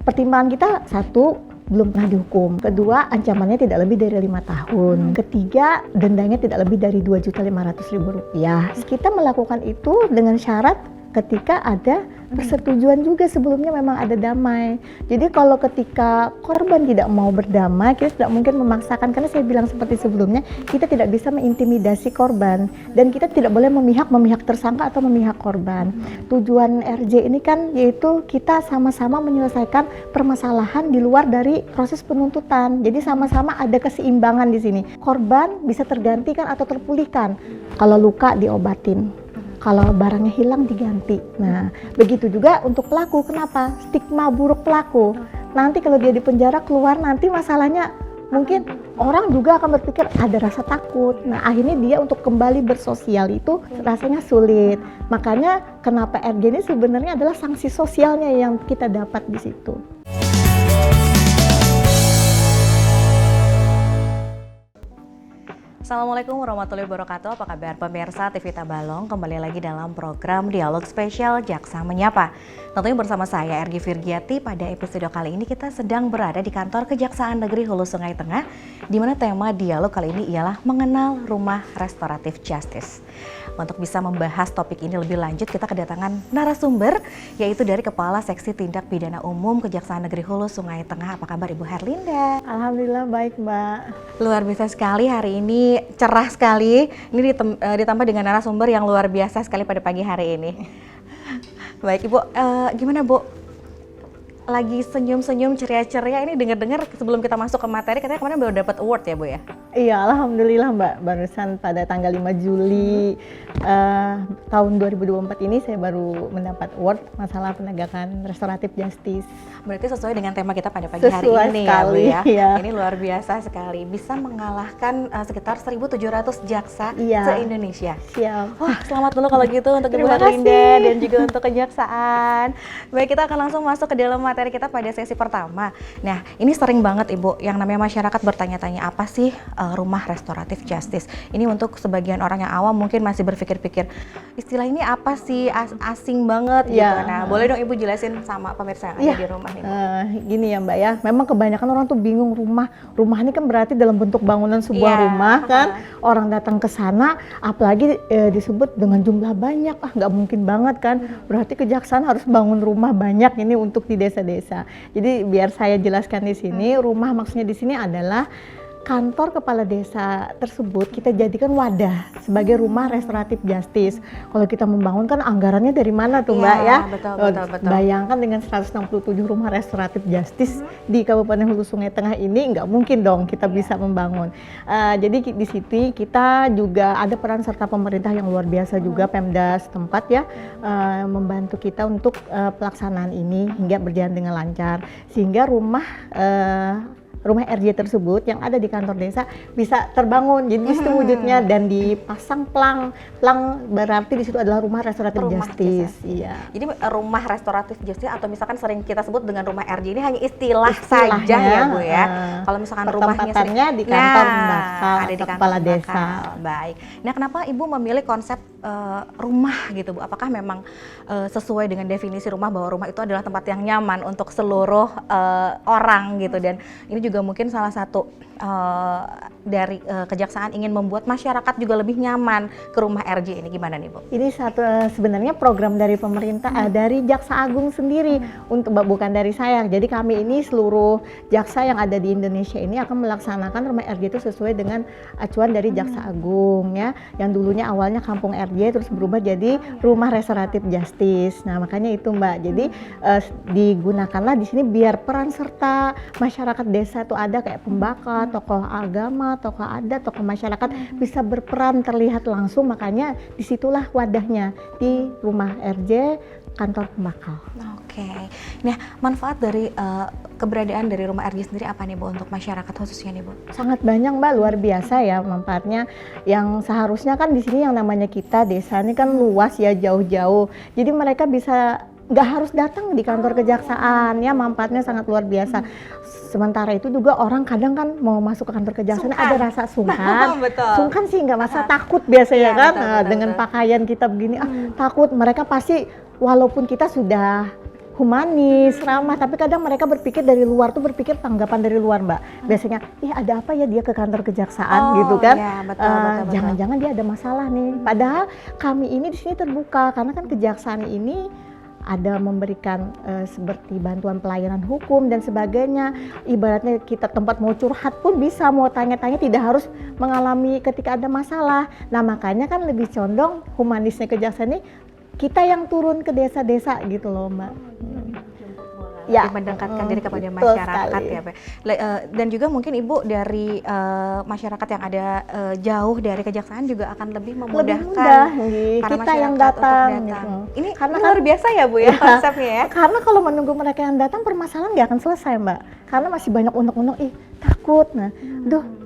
pertimbangan kita satu, belum pernah dihukum. Kedua, ancamannya tidak lebih dari 5 tahun. Ketiga, dendanya tidak lebih dari Rp2.500.000. Kita melakukan itu dengan syarat ketika ada persetujuan juga sebelumnya memang ada damai. Jadi kalau ketika korban tidak mau berdamai, kita tidak mungkin memaksakan, karena saya bilang seperti sebelumnya, kita tidak bisa mengintimidasi korban dan kita tidak boleh memihak tersangka atau memihak korban. Tujuan RJ ini kan yaitu kita sama-sama menyelesaikan permasalahan di luar dari proses penuntutan. Jadi sama-sama ada keseimbangan di sini. Korban bisa tergantikan atau terpulihkan. Kalau luka diobatin. Kalau barangnya hilang diganti. Nah, begitu juga untuk pelaku. Kenapa? Stigma buruk pelaku. Nanti kalau dia di penjara keluar, nanti masalahnya mungkin orang juga akan berpikir ada rasa takut. Nah, akhirnya dia untuk kembali bersosial itu rasanya sulit. Makanya kenapa RJ ini sebenarnya adalah sanksi sosialnya yang kita dapat di situ. Assalamualaikum warahmatullahi wabarakatuh. Apa kabar pemirsa TV Tabalong? Kembali lagi dalam program Dialog Spesial Jaksa Menyapa. Tentunya bersama saya Ergi Virgiati. Pada episode kali ini kita sedang berada di kantor Kejaksaan Negeri Hulu Sungai Tengah, di mana tema dialog kali ini ialah mengenal rumah restoratif justice. Untuk bisa membahas topik ini lebih lanjut, kita kedatangan narasumber, yaitu dari Kepala Seksi Tindak Pidana Umum Kejaksaan Negeri Hulu Sungai Tengah. Apa kabar Ibu Herlinda? Alhamdulillah baik, Mbak. Luar biasa sekali hari ini, cerah sekali. Ini ditambah dengan narasumber yang luar biasa sekali pada pagi hari ini. Baik Ibu, gimana Bu? Lagi senyum-senyum ceria-ceria ini, dengar-dengar sebelum kita masuk ke materi katanya kemarin baru dapat award ya Bu ya? Iya, alhamdulillah Mbak. Barusan pada tanggal 5 Juli tahun 2024 ini saya baru mendapat award masalah penegakan restoratif justice. Berarti sesuai dengan tema kita pada pagi hari ini sekali, ya Bu ya? Iya. Ini luar biasa sekali. Bisa mengalahkan sekitar 1.700 jaksa Iya. se-Indonesia. Siap. Wah, selamat dulu kalau gitu untuk Ibu Terima Herlinda kasih. dan juga untuk kejaksaan. Baik, kita akan langsung masuk ke dalam materi kita pada sesi pertama. Nah, ini sering banget Ibu yang namanya masyarakat bertanya-tanya apa sih rumah restoratif justice. Ini untuk sebagian orang yang awam mungkin masih berpikir-pikir istilah ini apa sih, asing banget gitu. Ya. Nah, boleh dong Ibu jelasin sama pemirsa yang ada di rumah ini. Gini ya Mbak ya, memang kebanyakan orang tuh bingung rumah ini kan berarti dalam bentuk bangunan sebuah Iya. rumah kan. Orang datang ke sana, apalagi disebut dengan jumlah banyak, nggak mungkin banget kan. Berarti kejaksaan harus bangun rumah banyak ini untuk di desa-desa. Jadi biar saya jelaskan di sini, rumah maksudnya di sini adalah kantor kepala desa tersebut kita jadikan wadah sebagai rumah restoratif justice. Kalau kita membangun kan anggarannya dari mana tuh Mbak ya? Betul. Bayangkan dengan 167 rumah restoratif justice di Kabupaten Hulu Sungai Tengah ini nggak mungkin dong kita bisa membangun. Jadi di situ kita juga ada peran serta pemerintah yang luar biasa juga, Pemda setempat ya, membantu kita untuk pelaksanaan ini hingga berjalan dengan lancar, sehingga rumah RJ tersebut yang ada di kantor desa bisa terbangun. Jadi di situ wujudnya dan dipasang plang berarti di situ adalah rumah restoratif justice. Iya. Jadi rumah restoratif justice atau misalkan sering kita sebut dengan rumah RJ ini hanya istilah saja ya Bu ya. Kalau misalkan rumahnya di kantor bakal ada di kantor kepala desa. Baik. Nah, kenapa Ibu memilih konsep rumah gitu Bu? Apakah memang sesuai dengan definisi rumah bahwa rumah itu adalah tempat yang nyaman untuk seluruh orang gitu, dan ini juga mungkin salah satu dari kejaksaan ingin membuat masyarakat juga lebih nyaman ke rumah RJ ini, gimana nih Bu? Ini satu sebenarnya program dari pemerintah, dari Jaksa Agung sendiri, bukan dari saya. Jadi kami ini seluruh jaksa yang ada di Indonesia ini akan melaksanakan rumah RJ itu sesuai dengan acuan dari Jaksa Agung ya, yang dulunya awalnya kampung RJ terus berubah jadi rumah restoratif justice. Nah makanya itu Mbak, jadi digunakanlah di sini biar peran serta masyarakat desa itu ada kayak pembakar, tokoh agama, tokoh adat, tokoh masyarakat bisa berperan terlihat langsung. Makanya disitulah wadahnya di rumah RJ kantor pembakar. Oke. Nah, manfaat dari keberadaan dari rumah RJ sendiri apa nih Bu untuk masyarakat khususnya nih Bu? Sangat banyak Mbak, luar biasa ya manfaatnya. Yang seharusnya kan di sini yang namanya kita desa ini kan luas ya, jauh-jauh. Jadi mereka bisa nggak harus datang di kantor kejaksaan ya, manfaatnya sangat luar biasa. Sementara itu juga orang kadang kan mau masuk ke kantor kejaksaan ada rasa sungkan. Sungkan sih nggak masa takut biasanya kan. Betul. Dengan pakaian kita begini takut, mereka pasti walaupun kita sudah humanis, ramah, tapi kadang mereka berpikir dari luar tuh berpikir tanggapan dari luar, Mbak. Biasanya, ih ada apa ya dia ke kantor kejaksaan gitu kan? Iya, betul. Jangan-jangan dia ada masalah nih. Padahal kami ini di sini terbuka karena kan kejaksaan ini ada memberikan seperti bantuan pelayanan hukum dan sebagainya. Ibaratnya kita tempat mau curhat pun bisa, mau tanya-tanya tidak harus mengalami ketika ada masalah. Nah makanya kan lebih condong humanisnya kejaksaan ini kita yang turun ke desa-desa gitu loh, Mbak. Ya, mendekatkan diri kepada masyarakat sekali. ya, Pak. Dan juga mungkin Ibu dari masyarakat yang ada jauh dari kejaksaan juga akan lebih memudahkan para kita yang masyarakat datang. untuk datang. Gitu. Ini Karena luar biasa ya Bu ya konsepnya ya. Karena kalau menunggu mereka yang datang permasalahan nggak akan selesai, Mbak. Karena masih banyak unek-unek, takut. Nah,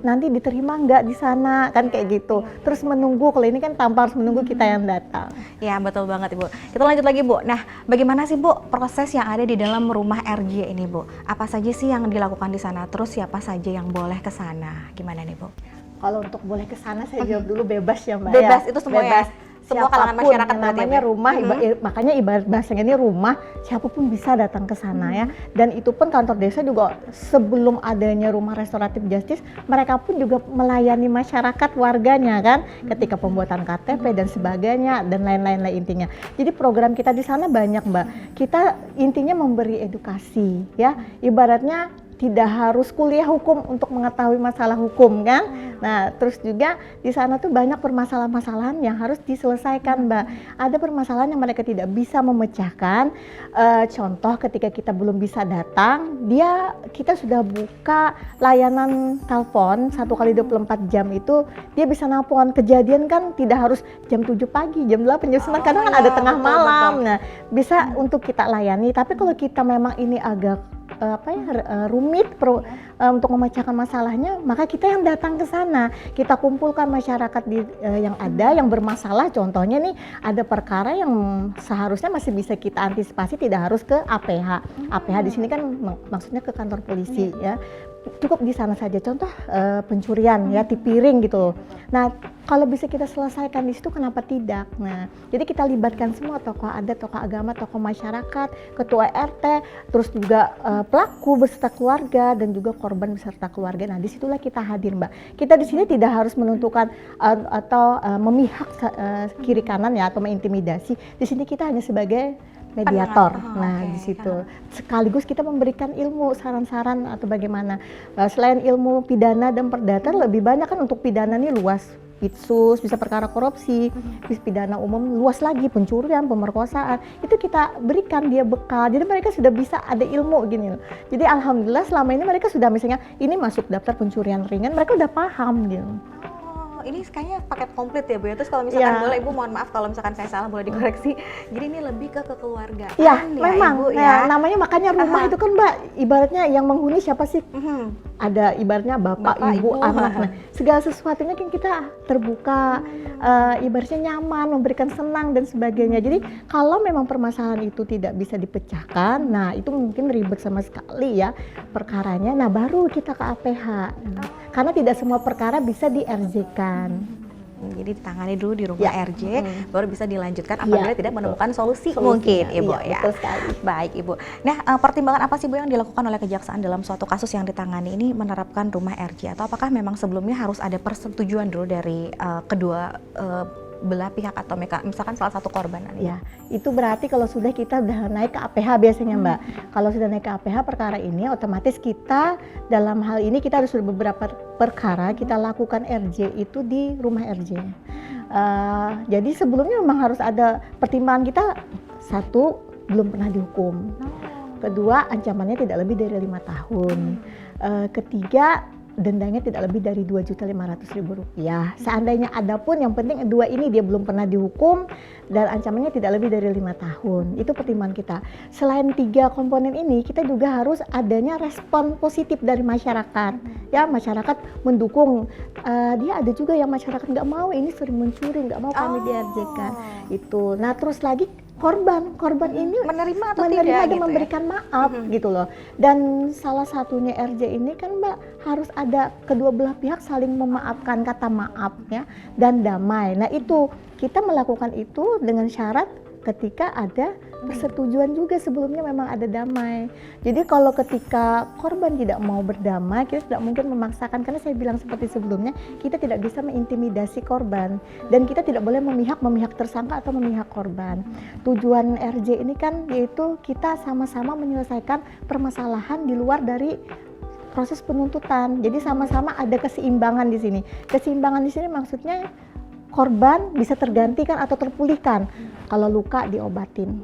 nanti diterima nggak di sana kan kayak gitu. Terus menunggu, kalau ini kan tanpa harus menunggu kita yang datang. Ya betul banget Ibu. Kita lanjut lagi Bu. Nah, bagaimana sih Bu proses yang ada di dalam rumah RJ ini Bu? Apa saja sih yang dilakukan di sana? Terus siapa saja yang boleh ke sana? Gimana nih Bu? Kalau untuk boleh ke sana saya jawab dulu bebas ya, Mbak. Bebas ya? itu semua bebas. ya? Semua kalangan masyarakat berarti namanya ya, rumah, makanya ibarat bahasanya ini rumah, siapapun bisa datang ke sana ya. Dan itu pun kantor desa juga sebelum adanya rumah restoratif justice, mereka pun juga melayani masyarakat warganya kan, ketika pembuatan KTP dan sebagainya dan lain-lain lah intinya. Jadi program kita di sana banyak, Mbak. Kita intinya memberi edukasi ya, ibaratnya tidak harus kuliah hukum untuk mengetahui masalah hukum kan. Nah, terus juga di sana tuh banyak permasalahan-masalahan yang harus diselesaikan, Mbak. Ada permasalahan yang mereka tidak bisa memecahkan. Contoh ketika kita belum bisa datang, kita sudah buka layanan telepon 1x24 jam itu dia bisa nelpon. Kejadian kan tidak harus jam 7 pagi, jam 8, jam 9, kadang kan ada tengah malam. Nah, bisa untuk kita layani. Tapi kalau kita memang ini agak rumit untuk memecahkan masalahnya, maka kita yang datang ke sana, kita kumpulkan masyarakat yang ada yang bermasalah. Contohnya nih ada perkara yang seharusnya masih bisa kita antisipasi, tidak harus ke APH. APH di sini kan maksudnya ke kantor polisi ya. Cukup di sana saja. Contoh pencurian ya, piring gitu. Nah, kalau bisa kita selesaikan di situ, kenapa tidak? Nah, jadi kita libatkan semua tokoh adat, tokoh agama, tokoh masyarakat, ketua RT, terus juga pelaku beserta keluarga dan juga korban beserta keluarga. Nah, disitulah kita hadir, Mbak. Kita di sini tidak harus menentukan atau memihak kiri kanan ya atau mengintimidasi. Di sini kita hanya sebagai mediator. Di situ sekaligus kita memberikan ilmu, saran-saran atau bagaimana. Selain ilmu pidana dan perdata, lebih banyak kan untuk pidana nih luas. Pitsus, bisa perkara korupsi, bisa pidana umum, luas lagi pencurian, pemerkosaan. Itu kita berikan dia bekal. Jadi mereka sudah bisa ada ilmu gini loh. Jadi alhamdulillah selama ini mereka sudah misalnya ini masuk daftar pencurian ringan, mereka udah paham gitu. Ini kayaknya paket komplit ya Bu ya. Terus kalau misalkan boleh Ibu, mohon maaf kalau misalkan saya salah boleh dikoreksi. Jadi ini lebih ke kekeluargaan ya, ya memang. Ibu ya. Namanya makanya rumah itu kan Mbak, ibaratnya yang menghuni siapa sih? Ada ibaratnya bapak, ibu, anak. Nah, segala sesuatunya kan kita terbuka, ibaratnya nyaman, memberikan senang dan sebagainya. Jadi kalau memang permasalahan itu tidak bisa dipecahkan, nah itu mungkin ribet sama sekali ya perkaranya. Nah baru kita ke APH. Karena tidak semua perkara bisa di RJ-kan. Jadi ditangani dulu di rumah RJ, baru bisa dilanjutkan apabila tidak menemukan solusi mungkin Ibu ya. Betul sekali. Baik Ibu. Nah, pertimbangan apa sih Bu yang dilakukan oleh kejaksaan dalam suatu kasus yang ditangani ini menerapkan rumah RJ? Atau apakah memang sebelumnya harus ada persetujuan dulu dari kedua belah pihak atau misalkan salah satu korban? Ya, itu berarti kalau sudah kita udah naik ke APH biasanya Mbak. Kalau sudah naik ke APH perkara ini otomatis kita dalam hal ini kita harus beberapa perkara kita lakukan RJ itu di rumah RJ. Jadi sebelumnya memang harus ada pertimbangan kita. Satu, belum pernah dihukum. Kedua, ancamannya tidak lebih dari 5 tahun. Ketiga, dendanya tidak lebih dari Rp2.500.000. Seandainya ada pun yang penting dua ini dia belum pernah dihukum dan ancamannya tidak lebih dari 5 tahun. Itu pertimbangan kita. Selain 3 komponen ini, kita juga harus adanya respon positif dari masyarakat. Ya, masyarakat mendukung. Dia ada juga yang masyarakat nggak mau ini sering mencuri, nggak mau kami di RJ kan. Itu. Nah, terus lagi korban ini menerima atau tidak dan gitu memberikan maaf gitu loh. Dan salah satunya RJ ini kan Mbak harus ada kedua belah pihak saling memaafkan, kata maaf ya dan damai. Nah itu kita melakukan itu dengan syarat ketika ada persetujuan juga sebelumnya memang ada damai. Jadi kalau ketika korban tidak mau berdamai, kita tidak mungkin memaksakan, karena saya bilang seperti sebelumnya, kita tidak bisa mengintimidasi korban dan kita tidak boleh memihak tersangka atau memihak korban. Tujuan RJ ini kan yaitu kita sama-sama menyelesaikan permasalahan di luar dari proses penuntutan. Jadi sama-sama ada keseimbangan di sini. Keseimbangan di sini maksudnya korban bisa tergantikan atau terpulihkan. Kalau luka diobatin,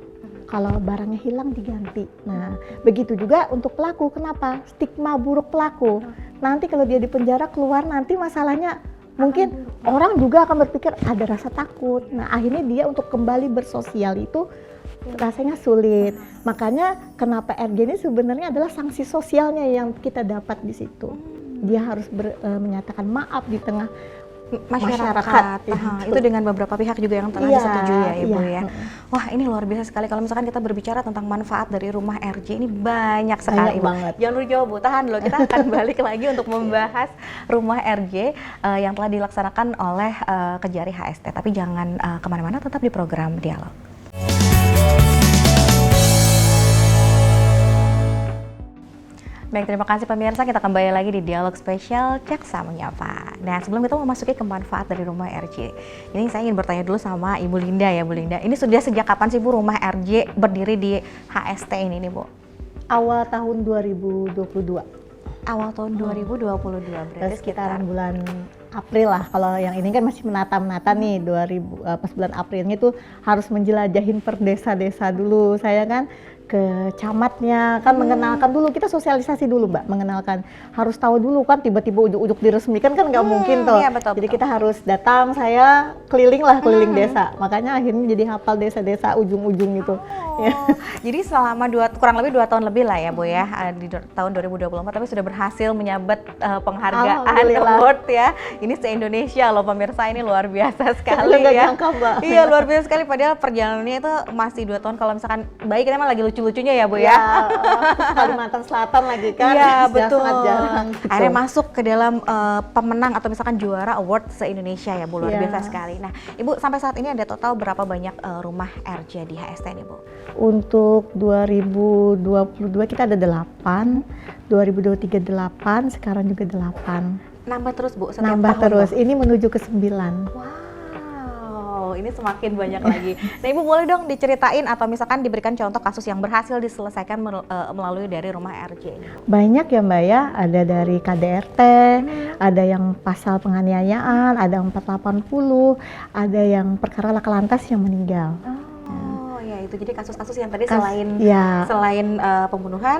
kalau barangnya hilang diganti. Nah, begitu juga untuk pelaku. Kenapa? Stigma buruk pelaku. Nanti kalau dia di penjara keluar, nanti masalahnya mungkin orang juga akan berpikir ada rasa takut. Nah, akhirnya dia untuk kembali bersosial itu rasanya sulit. Makanya kenapa RJ ini sebenarnya adalah sanksi sosialnya yang kita dapat di situ. Dia harus menyatakan maaf di tengah masyarakat. Itu dengan beberapa pihak juga yang telah disetujui ya Ibu ya. Wah, ini luar biasa sekali. Kalau misalkan kita berbicara tentang manfaat dari rumah RJ ini banyak sekali Ibu. Jangan dulu jawab Bu, tahan dulu. Kita akan balik lagi untuk membahas rumah RJ yang telah dilaksanakan oleh Kejari HST. Tapi jangan kemana-mana, tetap di program Dialog. Baik, terima kasih pemirsa. Kita kembali lagi di Dialog Spesial Jaksa Menyapa. Nah, sebelum kita memasuki ke manfaat dari rumah RJ, ini saya ingin bertanya dulu sama Ibu Linda ya, Bu Linda. Ini sudah sejak kapan sih Bu rumah RJ berdiri di HST ini nih Bu? Awal tahun 2022. Awal tahun 2022 berarti sekitaran bulan April lah. Kalau yang ini kan masih menata-menata nih, pas bulan Aprilnya tuh harus menjelajahin per desa-desa dulu. Saya kan ke camatnya kan mengenalkan dulu, kita sosialisasi dulu Mbak, mengenalkan, harus tahu dulu kan, tiba-tiba ujuk-ujuk diresmikan kan nggak mungkin tuh. Iya, betul, jadi kita harus datang, saya keliling desa, makanya akhirnya jadi hafal desa-desa ujung-ujung itu. Jadi selama kurang lebih 2 tahun lebih lah ya Bu ya, di tahun 2024, tapi sudah berhasil menyabet penghargaan award ya. Ini se-Indonesia loh pemirsa, ini luar biasa sekali ya. Jangka, Mbak. Iya, luar biasa sekali, padahal perjalanannya itu masih 2 tahun. Kalau misalkan baik, kita emang lagi lucu-lucunya ya Bu ya. Kalimantan Selatan lagi kan. Iya, betul. Sangat jarang. Akhirnya masuk ke dalam pemenang atau misalkan juara award se-Indonesia ya Bu, luar biasa sekali. Nah Ibu, sampai saat ini ada total berapa banyak rumah RJ di HST ini Bu? Untuk 2022 kita ada 8, 2023 8, sekarang juga 8. Nambah terus Bu setiap Nambah tahun terus, Bu? Ini menuju ke 9. Wow, ini semakin banyak lagi. Nah Ibu boleh dong diceritain atau misalkan diberikan contoh kasus yang berhasil diselesaikan melalui dari rumah RJ ini? Banyak ya Mbak ya, ada dari KDRT, ada yang pasal penganiayaan, ada 480, ada yang perkara laka lantas yang meninggal. Itu jadi kasus-kasus yang tadi selain pembunuhan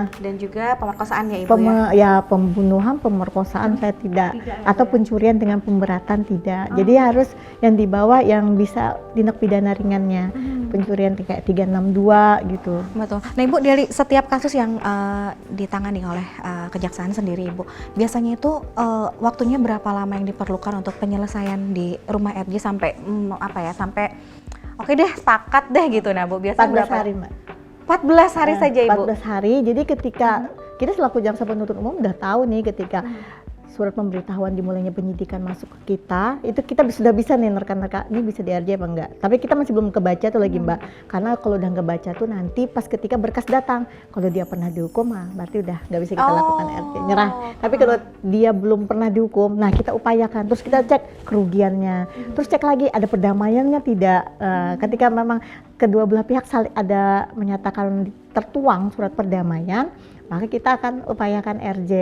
dan juga pemerkosaan ya Ibu ya? Pembunuhan, pemerkosaan saya tidak atau pencurian dengan pemberatan tidak. Jadi harus yang dibawa yang bisa tindak pidana ringannya. Pencurian kayak 362 gitu. Betul. Nah Ibu, dari setiap kasus yang ditangani oleh kejaksaan sendiri Ibu, biasanya itu waktunya berapa lama yang diperlukan untuk penyelesaian di rumah RJ sampai sampai oke deh, sepakat deh gitu. Nah Bu, biasanya 14 hari Mbak. 14 hari saja Ibu? 14 hari, jadi ketika kita selaku jaksa penuntut umum udah tahu nih ketika surat pemberitahuan dimulainya penyidikan masuk ke kita, itu kita sudah bisa nih nerka-nerka, ini bisa di RJ apa enggak. Tapi kita masih belum kebaca tuh lagi Mbak, karena kalau udah kebaca tuh nanti pas ketika berkas datang, kalau dia pernah dihukum berarti udah nggak bisa kita lakukan RJ, nyerah. Tapi kalau dia belum pernah dihukum, nah kita upayakan, terus kita cek kerugiannya, terus cek lagi ada perdamaiannya tidak. Ketika memang kedua belah pihak ada menyatakan tertuang surat perdamaian, maka kita akan upayakan RJ.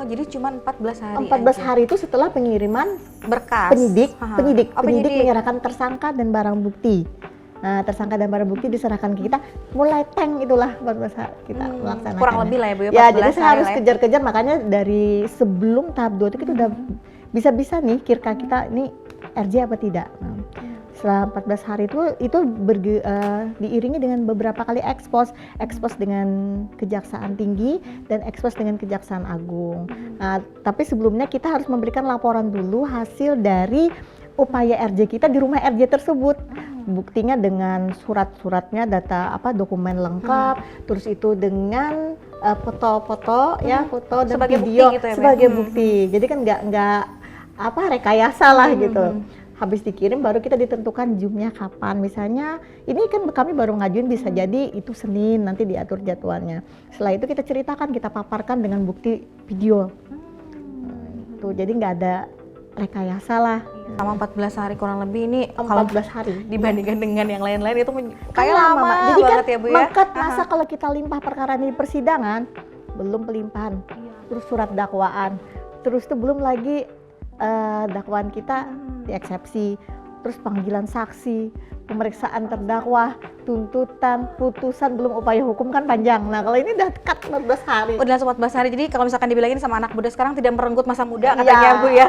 Jadi cuma 14 hari 14 hari itu setelah pengiriman berkas penyidik menyerahkan tersangka dan barang bukti. Nah, tersangka dan barang bukti diserahkan ke kita, mulai itulah 14 hari kita melaksanakan. Kurang lebih lah ya Bu ya, 14 ya, jadi saya harus ya. kejar-kejar, makanya dari sebelum tahap 2 itu kita udah bisa-bisa nih kira kita ini RJ apa tidak. Nah, setelah 14 hari itu diiringi dengan beberapa kali ekspos dengan Kejaksaan Tinggi dan ekspos dengan Kejaksaan Agung. Nah, tapi sebelumnya kita harus memberikan laporan dulu hasil dari upaya RJ kita di rumah RJ tersebut. Buktinya dengan surat-suratnya, dokumen lengkap, terus itu dengan foto-foto foto dan sebagai video bukti gitu ya, sebagai bukti. Jadi kan nggak rekayasa lah gitu. habis dikirim baru kita ditentukan jumnya kapan. Misalnya ini kan kami baru ngajuin, bisa jadi itu Senin, nanti diatur jadwalnya. Setelah itu kita ceritakan, kita paparkan dengan bukti video. Tuh, jadi nggak ada rekayasa lah. Sama 14 hari kurang lebih ini 14 hari. dibandingkan dengan yang lain-lain itu Kan kayak lama Mbak. Jadi banget kan ya Bu ya. maka masa kalau kita limpah perkara ini di persidangan, belum pelimpahan, terus surat dakwaan, terus itu belum lagi dakwaan kita dieksepsi, terus panggilan saksi, pemeriksaan terdakwa, tuntutan, putusan, belum upaya hukum, kan panjang. Nah kalau ini udah dekat 14 hari. Udah langsung 14 hari, jadi kalau misalkan dibilangin sama anak muda sekarang tidak merenggut masa muda Iya, katanya Bu ya.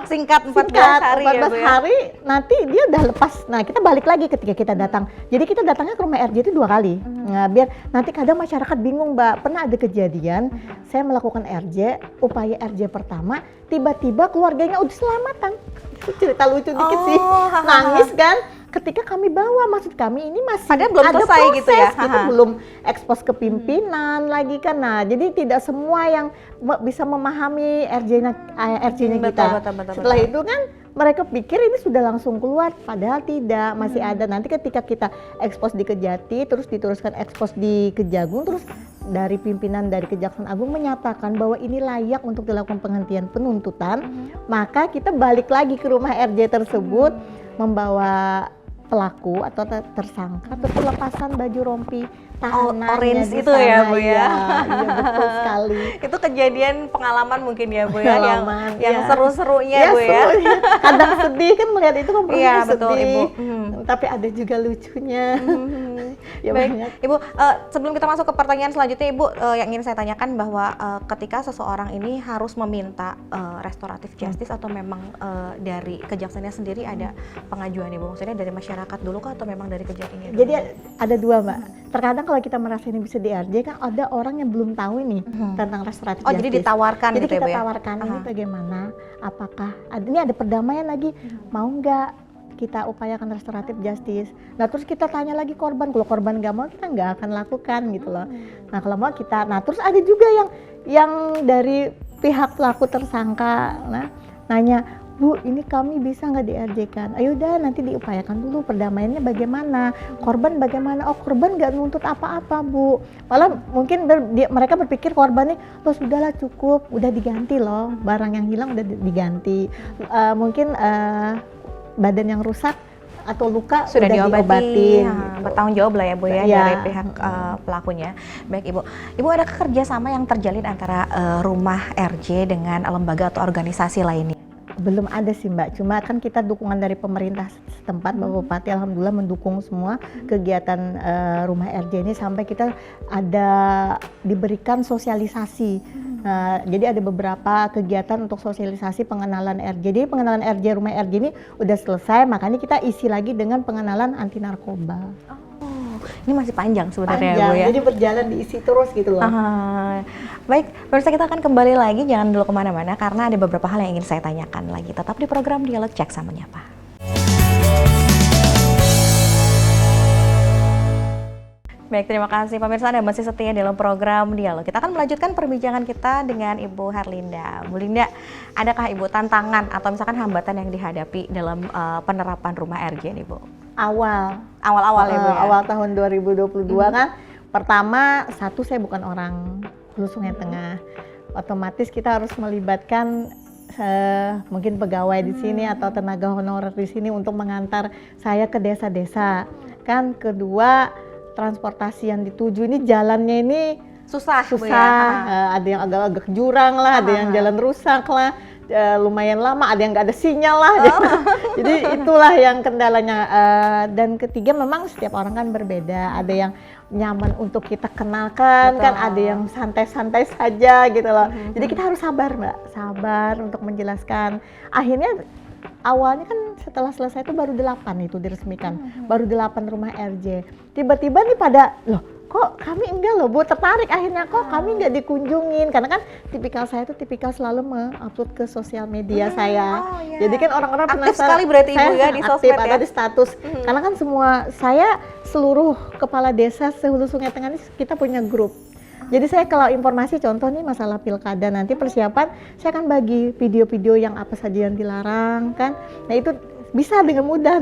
Singkat 14 hari 14 ya Bu ya. hari nanti dia udah lepas. Nah kita balik lagi ketika kita datang. Jadi kita datangnya ke rumah RJ itu 2 kali. Nah biar nanti kadang masyarakat bingung Mbak. Pernah ada kejadian saya melakukan RJ, upaya RJ pertama, tiba-tiba keluarganya udah selamatan. Itu cerita lucu dikit sih. Nangis kan. Ketika kami bawa, maksud kami ini masih padahal belum ada selesai proses, gitu ya. kita belum ekspos ke pimpinan lagi kan. Nah, jadi tidak semua yang bisa memahami RJ-nya kita. Betul. Setelah itu kan mereka pikir ini sudah langsung keluar, padahal tidak, masih ada. Nanti ketika kita ekspos di Kejati, terus diteruskan ekspos di Kejagung, terus dari pimpinan dari Kejaksaan Agung menyatakan bahwa ini layak untuk dilakukan penghentian penuntutan, maka kita balik lagi ke rumah RJ tersebut membawa pelaku atau tersangka atau pelepasan baju rompi tahanannya orange di itu sana. ya Bu ya. Iya, betul sekali. Itu kejadian pengalaman mungkin ya Bu ya, Pengalaman, yang iya. seru-serunya Bu ya. Serunya. Kadang sedih kan melihat itu kan Iya prosesnya betul sedih. Ibu. Tapi ada juga lucunya. Ya Baik, banyak. Ibu, sebelum kita masuk ke pertanyaan selanjutnya, Ibu, yang ingin saya tanyakan bahwa ketika seseorang ini harus meminta restoratif justice atau memang dari kejaksaannya sendiri ada pengajuan, Ibu? Maksudnya dari masyarakat dulu kah atau memang dari Kejatinya dulu? Jadi ada dua Mbak. Terkadang kalau kita merasa ini bisa di RJ kan ada orang yang belum tahu ini tentang restoratif Oh, justice. jadi ditawarkan Jadi gitu ya kita Bu ya? tawarkan ini bagaimana? Apakah ini ada perdamaian lagi? Mau nggak kita upayakan restoratif justice? Nah terus kita tanya lagi korban, kalau korban nggak mau kita nggak akan lakukan gitu loh. Nah kalau mau kita, nah terus ada juga yang dari pihak pelaku tersangka, nah nanya, Bu, ini kami bisa nggak di-RJ-kan? Ayo dah nanti diupayakan dulu perdamaiannya bagaimana, korban bagaimana? Oh korban nggak nuntut apa-apa Bu, malah mungkin mereka berpikir korban nih, loh sudahlah cukup, udah diganti loh, barang yang hilang udah diganti, mungkin badan yang rusak atau luka sudah udah diobati, diobatin. bertanggung jawab lah ya Bu ya, Iya. dari pihak pelakunya. Baik Ibu ada kerjasama yang terjalin antara rumah RJ dengan lembaga atau organisasi lainnya? Belum ada sih Mbak, cuma kan kita dukungan dari pemerintah setempat, Bapak Bupati alhamdulillah mendukung semua kegiatan rumah RJ ini sampai kita ada diberikan sosialisasi. Jadi ada beberapa kegiatan untuk sosialisasi pengenalan RJ. Jadi pengenalan RJ, rumah RJ ini udah selesai, makanya kita isi lagi dengan pengenalan anti narkoba. Ini masih panjang sebenarnya Bu ya. Jadi berjalan diisi terus gitu loh. Baik, pemirsa kita akan kembali lagi, jangan dulu kemana-mana karena ada beberapa hal yang ingin saya tanyakan lagi. Tetap di program Dialog Jaksa Menyapa. Baik, terima kasih pemirsa Anda masih setia dalam program Dialog. Kita akan melanjutkan perbincangan kita dengan Ibu Herlinda. Bu Linda, adakah Ibu tantangan atau misalkan hambatan yang dihadapi dalam penerapan rumah RJ nih Bu? Awal-awal ya Bu ya? Awal tahun 2022 kan, pertama satu saya bukan orang Hulu Sungai Tengah, otomatis kita harus melibatkan mungkin pegawai di sini atau tenaga honorer di sini untuk mengantar saya ke desa-desa. Kan kedua, transportasi yang dituju ini jalannya ini Susah Bu ya? Ada yang agak-agak jurang lah, ada yang jalan rusak lah, lumayan lama, ada yang nggak ada sinyal lah. Jadi itulah yang kendalanya. Dan ketiga memang setiap orang kan berbeda, ada yang nyaman untuk kita kenalkan, kan ada yang santai-santai saja gitu loh. Jadi kita harus sabar Mbak, sabar untuk menjelaskan. Akhirnya awalnya kan setelah selesai itu baru 8 itu diresmikan, baru 8 rumah RJ. Tiba-tiba nih pada, loh kok kami enggak loh Bu, tertarik akhirnya kok kami enggak dikunjungin, karena kan tipikal saya itu tipikal selalu meng-upload ke sosial media saya. Jadi kan orang-orang aktif penasaran, sekali berarti Ibu ya di aktif, sosmed ya? ada di status. Karena kan seluruh kepala desa se-Hulu Sungai Tengah ini kita punya grup. Jadi saya kalau informasi contoh nih masalah pilkada nanti persiapan, saya akan bagi video-video yang apa saja yang dilarang kan. Nah itu bisa dengan mudah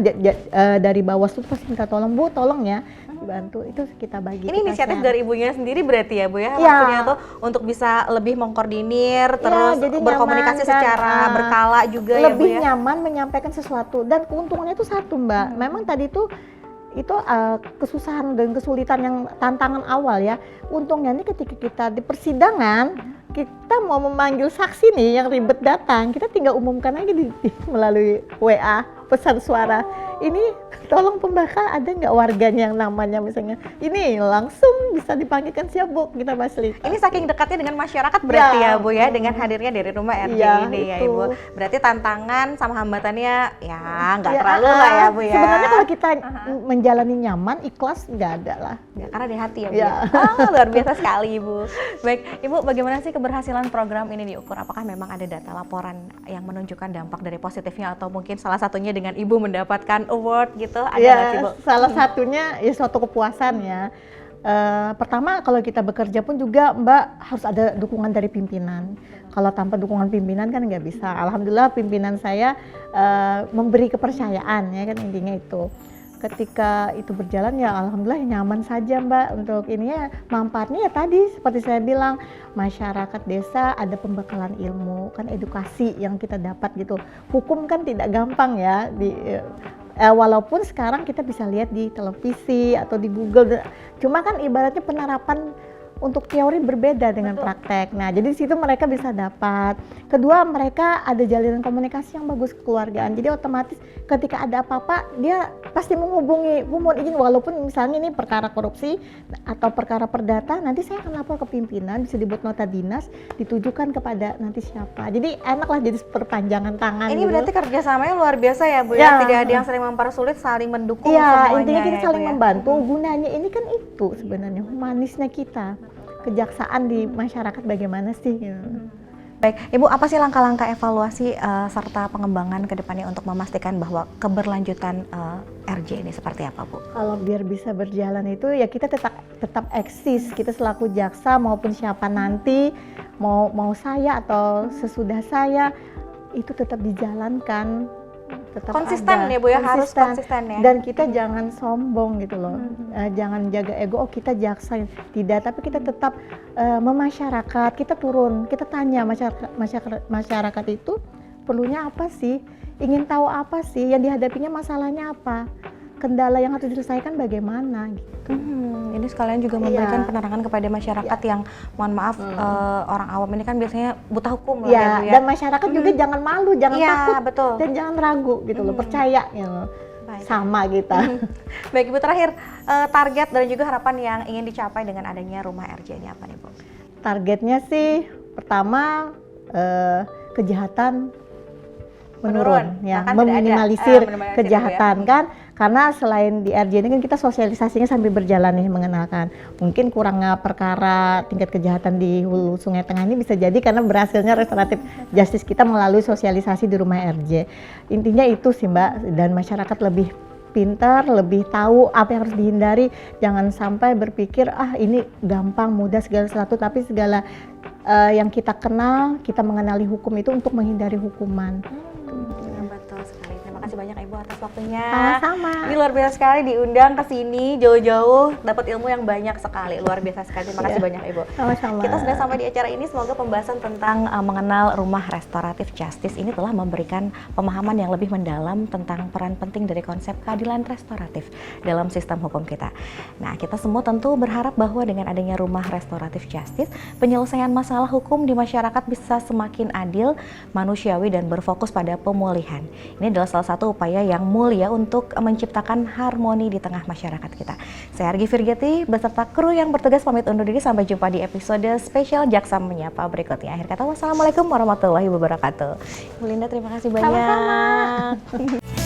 dari Bawaslu pasti minta tolong Bu, tolong ya dibantu, itu kita bagi. Ini inisiatif share. dari ibunya sendiri berarti ya Bu ya, Iya. maksudnya tuh untuk bisa lebih mengkoordinir, terus jadi berkomunikasi nyaman, kan? secara berkala juga ya Bu lebih ya. nyaman menyampaikan sesuatu, dan keuntungannya itu satu Mbak, memang tadi itu kesusahan dan kesulitan yang tantangan awal ya. Untungnya nih ketika kita di persidangan, kita mau memanggil saksi nih yang ribet datang, kita tinggal umumkan aja melalui WA pesan suara. Ini tolong pembakar ada nggak warganya yang namanya misalnya ini, langsung bisa dipanggilkan, siap Bu, kita fasilitasi. Ini saking dekatnya dengan masyarakat berarti ya Bu ya, dengan hadirnya dari rumah RJ ini ya itu. Ibu. Berarti tantangan sama hambatannya ya nggak Ya, terlalu lah ya Bu ya. Sebenarnya kalau kita menjalani nyaman, ikhlas nggak ada lah. Ya, karena di hati ya Bu. Ya. Ah, luar biasa sekali Ibu. Baik, Ibu bagaimana sih keberhasilan program ini diukur? Apakah memang ada data laporan yang menunjukkan dampak dari positifnya, atau mungkin salah satunya dengan Ibu mendapatkan award gitu? Ada nggak sih Bu? Salah satunya ya suatu kepuasan ya. Pertama kalau kita bekerja pun juga Mbak harus ada dukungan dari pimpinan. Kalau tanpa dukungan pimpinan kan nggak bisa. Alhamdulillah pimpinan saya memberi kepercayaan ya kan, intinya itu. Ketika itu berjalan ya alhamdulillah nyaman saja Mbak untuk ini ya. Manfaatnya ya tadi seperti saya bilang, masyarakat desa ada pembekalan ilmu, kan edukasi yang kita dapat gitu. Hukum kan tidak gampang ya walaupun sekarang kita bisa lihat di televisi atau di Google, cuma kan ibaratnya penerapan untuk teori berbeda dengan praktek. Nah, jadi di situ mereka bisa dapat. Kedua, mereka ada jalinan komunikasi yang bagus kekeluargaan. Jadi otomatis ketika ada apa-apa, dia pasti menghubungi, Bu mohon izin, walaupun misalnya ini perkara korupsi atau perkara perdata, nanti saya akan lapor ke pimpinan, bisa dibuat nota dinas, ditujukan kepada nanti siapa. Jadi enak lah, jadi perpanjangan tangan. Ini gitu. berarti kerjasamanya luar biasa ya Bu ya, tidak ada yang saling mempersulit, saling mendukung Iya, semuanya. intinya kita ya, saling Bu ya. membantu. Gunanya ini kan itu sebenarnya humanisnya kita, kejaksaan di masyarakat bagaimana sih? Gitu. Baik, Ibu, apa sih langkah-langkah evaluasi serta pengembangan ke depannya untuk memastikan bahwa keberlanjutan RJ ini seperti apa, Bu? Kalau biar bisa berjalan itu ya kita tetap eksis, kita selaku jaksa maupun siapa nanti, mau saya atau sesudah saya, itu tetap dijalankan. Tetap Konsisten ada. ya Bu ya, harus konsisten ya. Dan kita jangan sombong gitu loh, jangan jaga ego, oh kita jaksa, tidak, tapi kita tetap memasyarakat, kita turun, kita tanya masyarakat itu perlunya apa sih, ingin tahu apa sih, yang dihadapinya masalahnya apa, kendala yang harus diselesaikan bagaimana gitu. Ini sekalian juga memberikan penerangan kepada masyarakat yang mohon maaf orang awam ini kan biasanya buta hukum lah ya Bu ya. Dan masyarakat juga jangan malu, jangan takut, betul. dan jangan ragu gitu loh, percaya gitu. Baik. Sama kita. Baik Ibu, terakhir target dan juga harapan yang ingin dicapai dengan adanya rumah RJ ini apa nih Bu? Targetnya sih pertama kejahatan menurun ya, bahkan tidak ada, meminimalisir minimalisir kejahatan kan, karena selain di RJ ini kan kita sosialisasinya sambil berjalan nih, mengenalkan mungkin kurangnya perkara tingkat kejahatan di Hulu Sungai Tengah ini bisa jadi karena berhasilnya restoratif justice kita melalui sosialisasi di rumah RJ. Intinya itu sih Mbak, dan masyarakat lebih pintar, lebih tahu apa yang harus dihindari, jangan sampai berpikir ini gampang, mudah segala sesuatu, tapi segala yang kita kenal, kita mengenali hukum itu untuk menghindari hukuman. Betul sekali. Terima kasih banyak Ibu atas waktunya. Sama-sama. Ini luar biasa sekali diundang ke sini jauh-jauh, dapat ilmu yang banyak sekali. Luar biasa sekali. Terima kasih banyak Ibu. Sama-sama. Kita sudah sampai di acara ini. Semoga pembahasan tentang mengenal rumah restoratif justice ini telah memberikan pemahaman yang lebih mendalam tentang peran penting dari konsep keadilan restoratif dalam sistem hukum kita. Nah, kita semua tentu berharap bahwa dengan adanya rumah restoratif justice, penyelesaian masalah hukum di masyarakat bisa semakin adil, manusiawi, dan berfokus pada pemulihan. Ini adalah salah satu upaya yang mulia untuk menciptakan harmoni di tengah masyarakat kita. Saya Argi Firgiati beserta kru yang bertugas pamit undur diri, sampai jumpa di episode spesial Jaksa Menyapa berikutnya. Akhir kata, wassalamualaikum warahmatullahi wabarakatuh. Bu Linda, terima kasih banyak. Sama-sama.